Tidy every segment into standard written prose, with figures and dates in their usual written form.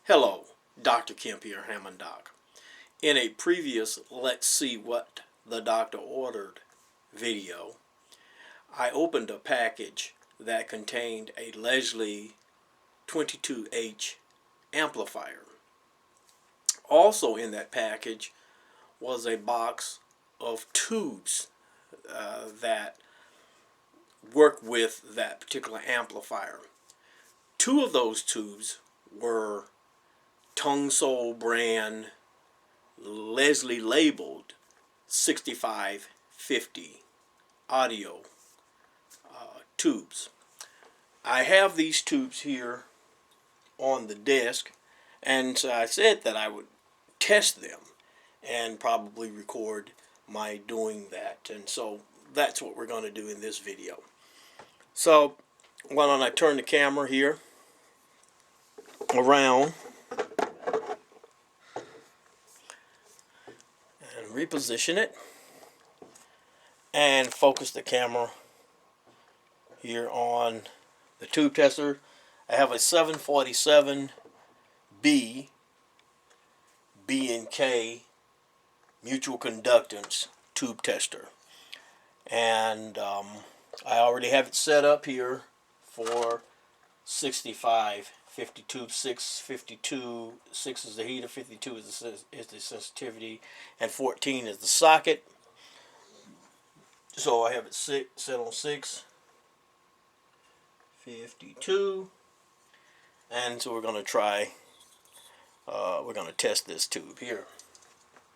Hello, Dr. Kemp here, Hammond Doc. In a previous Let's See What the Doctor Ordered video, I opened a package that contained a Leslie 22H amplifier. Also in that package was a box of tubes that work with that particular amplifier. Two of those tubes were Tung-Sol brand Leslie labeled 6550 audio tubes. I have these tubes here on the desk, and so I said that I would test them and probably record my doing that, and so that's what we're going to do in this video. So why don't I turn the camera here around and reposition it and focus the camera here on the tube tester. I have a 747 B and K mutual conductance tube tester, and I already have it set up here for 6550 tube. 652, 6 is the heater, 52 is the sensitivity, and 14 is the socket. So I have it set on 652, and so we're going to try, we're going to test this tube here.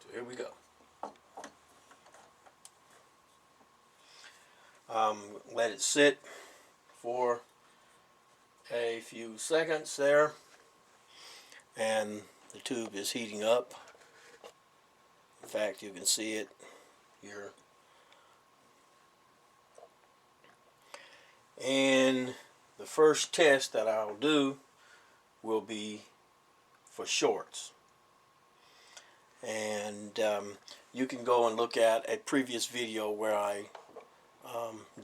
So here we go. Let it sit for a few seconds there, and the tube is heating up. In fact, you can see it here. And the first test that I'll do will be for shorts. And you can go and look at a previous video where I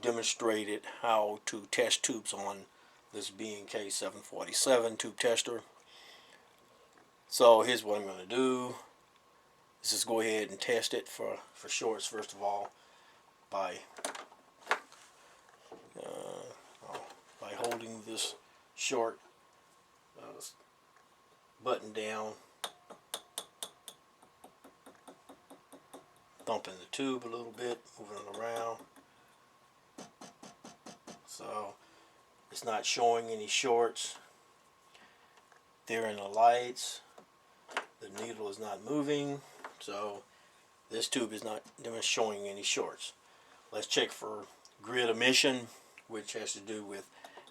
demonstrated how to test tubes on this B&K 747 tube tester. So here's what I'm going to do. Let's just go ahead and test it for shorts first of all by holding this short button down, thumping the tube a little bit, moving it around. So it's not showing any shorts. They're in the lights. The needle is not moving, so this tube is not showing any shorts. Let's check for grid emission, which has to do with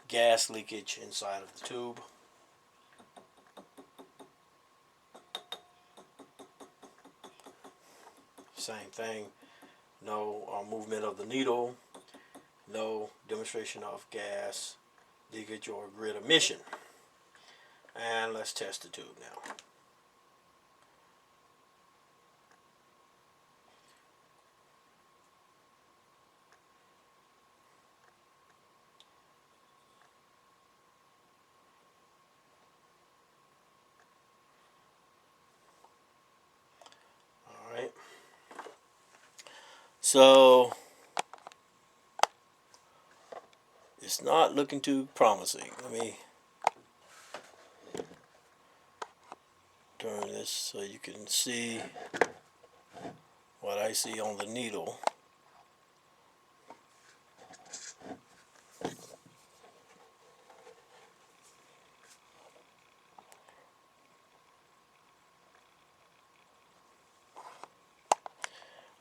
gas leakage inside of the tube. Same thing. No movement of the needle. No demonstration of gas leakage or grid emission. And let's test the tube now. Alright. So it's not looking too promising. Let me turn this so you can see what I see on the needle.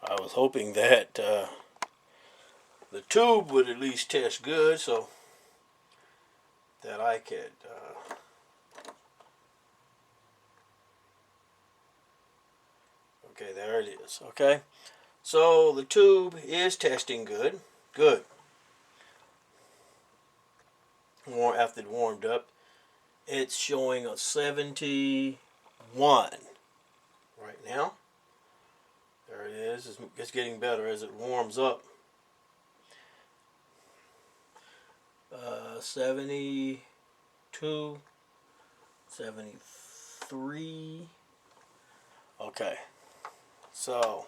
I was hoping that the tube would at least test good so that I could okay, there it is. Okay, so the tube is testing good. After it warmed up, it's showing a 71 right now. There it is. It's getting better as it warms up. 72, 73. 73. Okay, so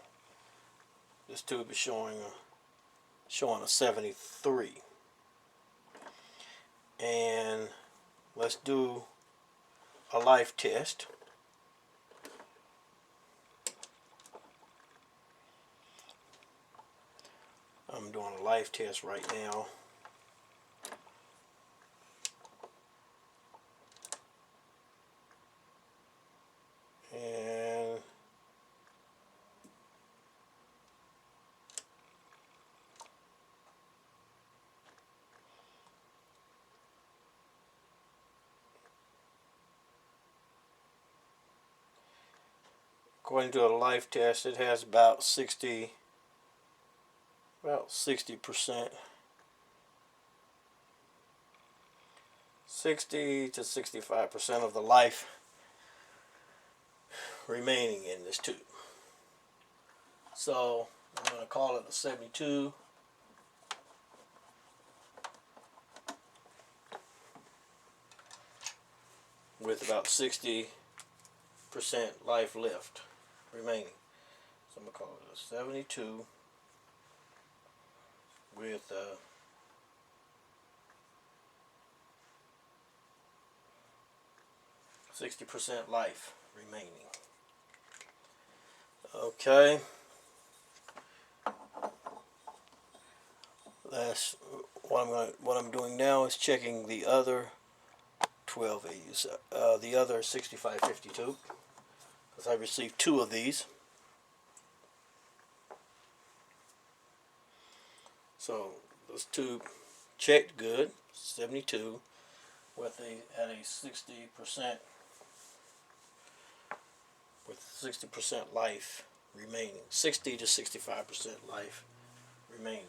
this tube is showing a 73, and let's do a life test. I'm doing a life test right now. And according to a life test, it has about 60%, 60 to 65% of the life remaining in this tube. So I'm going to call it a 72. With about 60% life left remaining. So I'm going to call it a 72 with 60% life remaining. Okay. That's what I'm doing now is checking the other 1280s, the other 6552, because I received 2 of these. So this tube checked good, 72, with at a 60%, with 60% life remaining, 60 to 65% life remaining.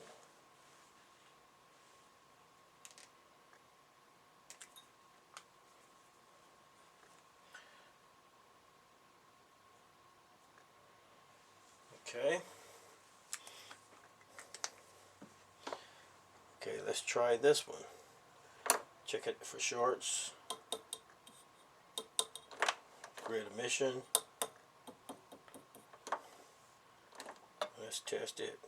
Okay. Okay, let's try this one. Check it for shorts. Grid emission. Let's test it.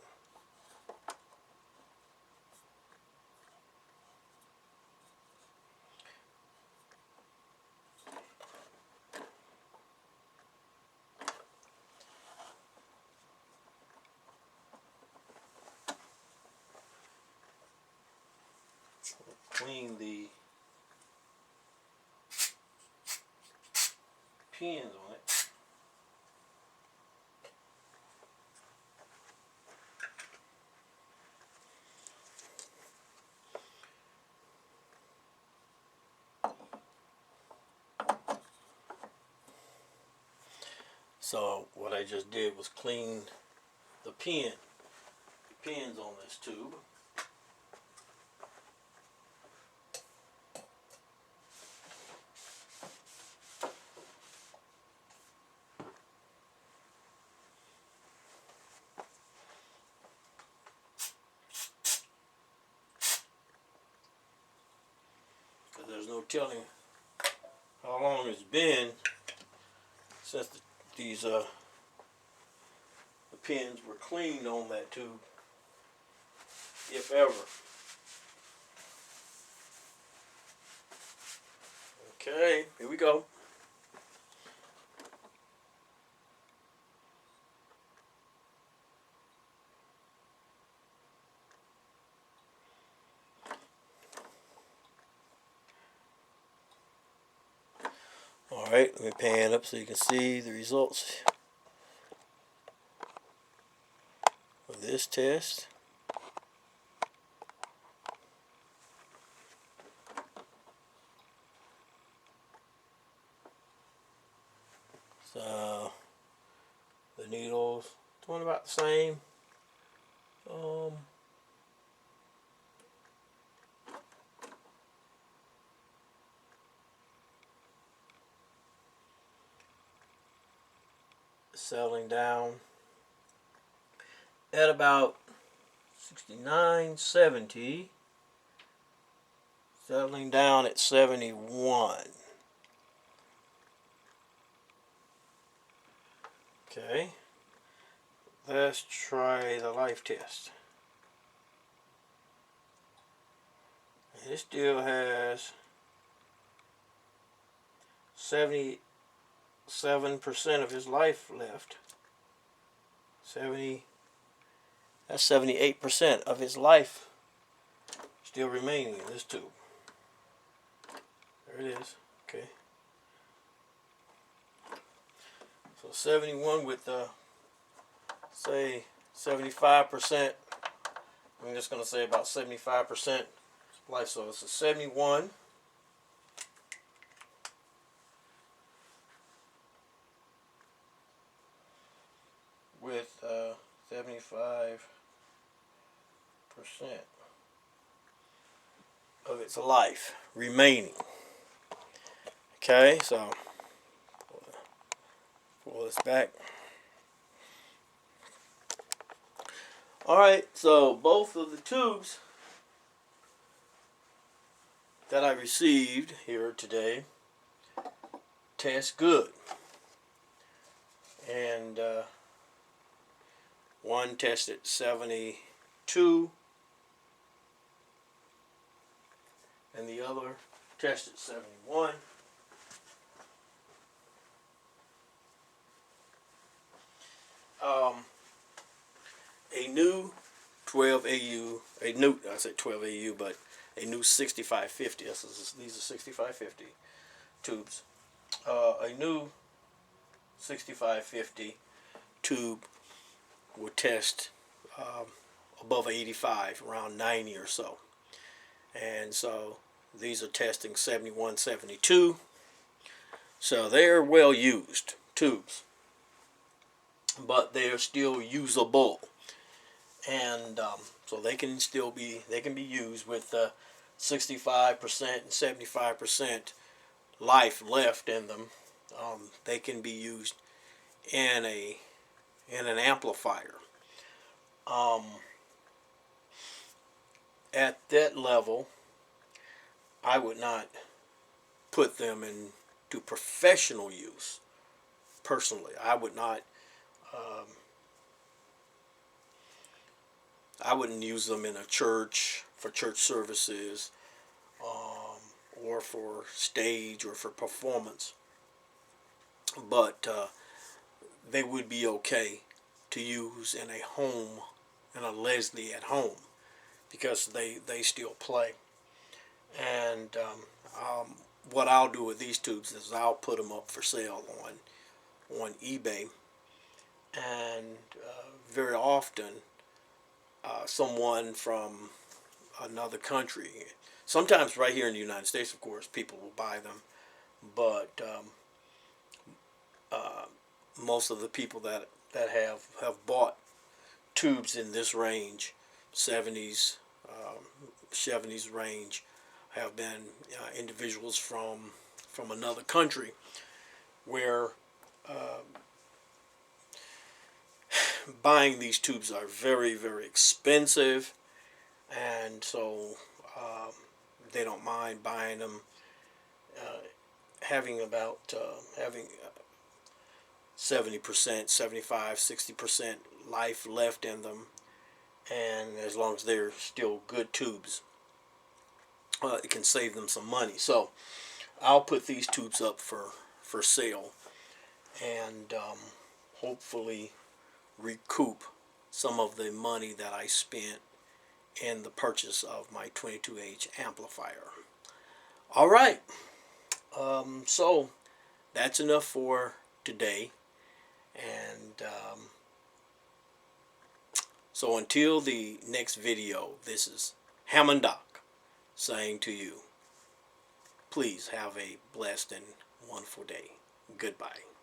Clean the pins on it. So what I just did was clean the pins on this tube. There's no telling how long it's been since the pins were cleaned on that tube, if ever. Okay, here we go. Alright, let me pan up so you can see the results of this test. So the needles doing about the same. Settling down at about 69, 70, settling down at 71. Okay, let's try the life test. And it still has 77% of his life left. That's 78% of his life still remaining in this tube. There it is. Okay. So 71 with say 75%. I'm just going to say about 75% life. So it's a 71 with 75% of its life remaining. Okay, so pull this back. Alright, so both of the tubes that I received here today test good. And one tested 72 and the other tested 71. A new 12AU, I said 12AU, but a new 6550. These are 6550 tubes. A new 6550 tube would test above 85, around 90 or so. And so these are testing 71, 72. So they're well used tubes, but they're still usable. And so they can be used with 65% and 75% life left in them. They can be used in an amplifier. At that level, I would not put them into professional use. Personally, I would not. I wouldn't use them in a church for church services, or for stage or for performance. But they would be okay to use in a home, in a Leslie at home, because they still play. And what I'll do with these tubes is I'll put them up for sale on eBay, and very often someone from another country, sometimes right here in the United States, of course, people will buy them, but most of the people that have bought tubes in this range, 70s, 70s range, have been individuals from another country, where buying these tubes are very, very expensive, and so they don't mind buying them, having 70%, 75, 60% life left in them, and as long as they're still good tubes, it can save them some money. So I'll put these tubes up for sale, and hopefully recoup some of the money that I spent in the purchase of my 22H amplifier. All right, so that's enough for today, and so until the next video, this is Hammond Doc saying to you, please have a blessed and wonderful day. Goodbye.